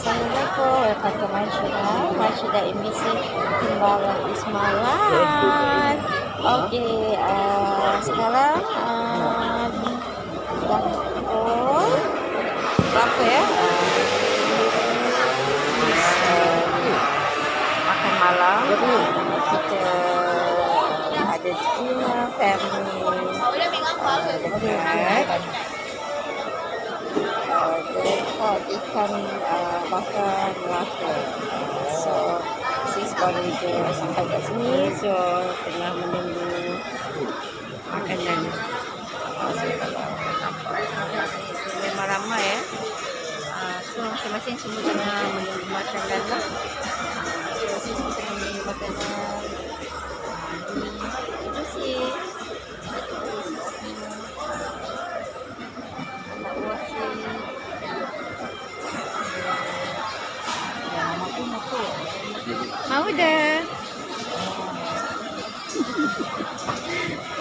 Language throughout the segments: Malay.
Assalamualaikum, welcome to my channel, MBC Timbalan Ismalan. Okey, sekarang dah pukul berapa ya? Makan malam. Kita ada dinner family dekat dekat ikan bakar Melaka. So sis baru je sampai kat sini, so tengah menunggu makanan. So kalau nampak memang ramai ya. So masing-masing semua tengah menunggu makanan lah. So sis tengah menunggu makanan. Itu sih anak buah sih. Mau dah.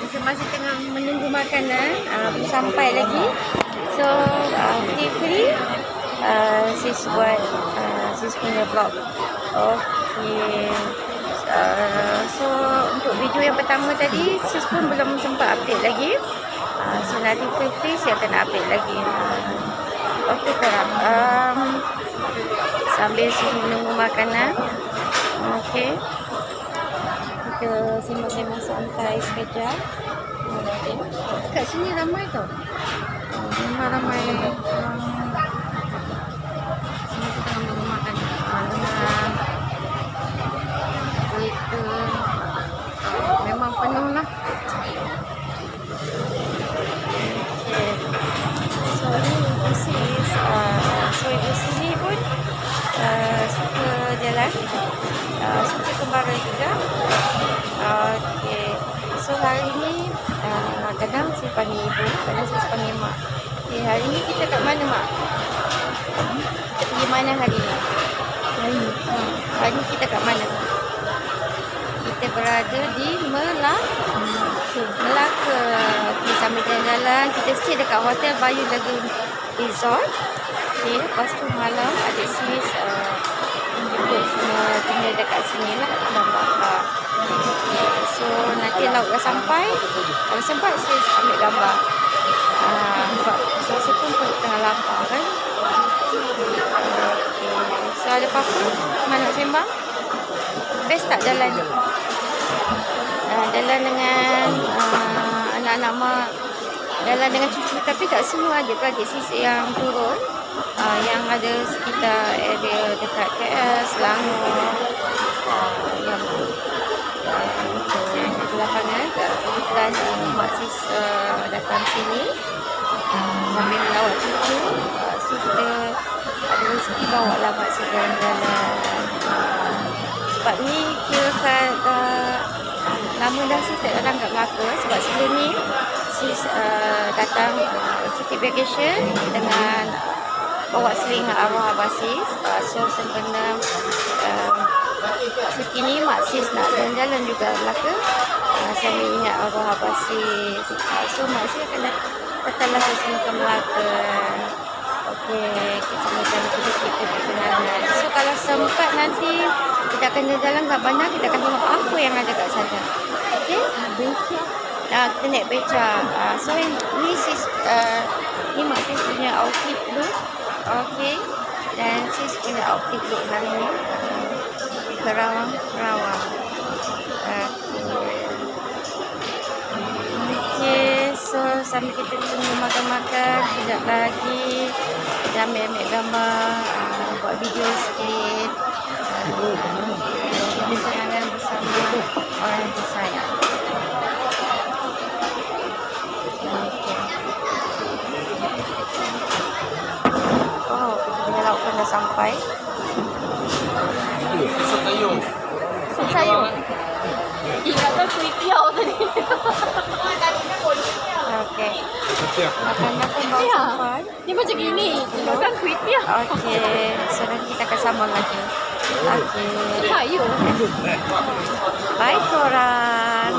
Masing-masing tengah menunggu makanan, belum sampai lagi. So free sis buat sis punya vlog. Okay. So untuk video yang pertama tadi sis pun belum sempat update lagi. So nanti free saya akan update lagi. Okay korang, sambil sis menunggu makanan. Okay, kita sembang-sembang santai sekejap. Okay. Kat sini ramai tau. Memang ramai. Semua kita menunggu makanan. Dengan kereta memang penuh lah. Okay. So ibu sis, ibu sini pun suka jalan, suka kembara juga. Okay. So hari ni kadang saya panggil ibu, kadang saya panggil mak. Okay, hari ni kita kat mana mak? Kita pergi mana hari ni? Hari ni kita kat mana? Kita berada di Melaka. Okay, sambil jalan-jalan kita stay dekat hotel Bayu Lagoon Resort. Okay, lepas tu malam adik sis jemput semua tinggal dekat sini lah kat Melaka. Okay, so nanti laut dah sampai, kalau sempat sis ambil gambar. Sebab saya pun tengah lapar kan. Okay, so ada apa-apa mana nak sembang? Best tak jalan? Jalan dengan anak-anak mak, jalan dengan cucu, tapi tak semua adik-beradik sis yang turun, yang ada sekitar area dekat KL, Selangor, yang untuk lapangan. Kebetulan mak sis datang sini sambil melawat cucu, so kita ada rezeki bawa lah mak sis jalan-jalan. Sebab ni kira lama dah sis tak datang kat Melaka. Sebab sebelum ni sis datang cuti vacation dengan bawa seling arwah abah sis. So sempena cuti ni mak sis nak jalan-jalan juga Melaka, sambil ingat arwah abah sis. So mak sis akan datanglah ke sini ke Melaka. Okey, kita macam kita perkenalan. So kalau sempat nanti kita akan jalan kat bandar, kita akan tengok apa yang ada kat sana. Okey? Beca. Kita naik beca. So ni sis ni mak sis punya outfit look. Okey. Dan sis punya outfit look hari ni. Kerawang. Okey, so sambil kita tunggu makan-makan, sekejap lagi kita ambil gambar, buat video sikit, kita kenangan bersama orang yang tersayang. Oh, kita punya lauk pun dah sampai. Sup sayur. Ingatkan kuih tiaw tadi. Okey. Makanan pun bawa sampai. Dia macam gini. Ingatkan kuih tiaw. Okey. So nanti kita akan sambung lagi. Okey. Sayur. Bye korang.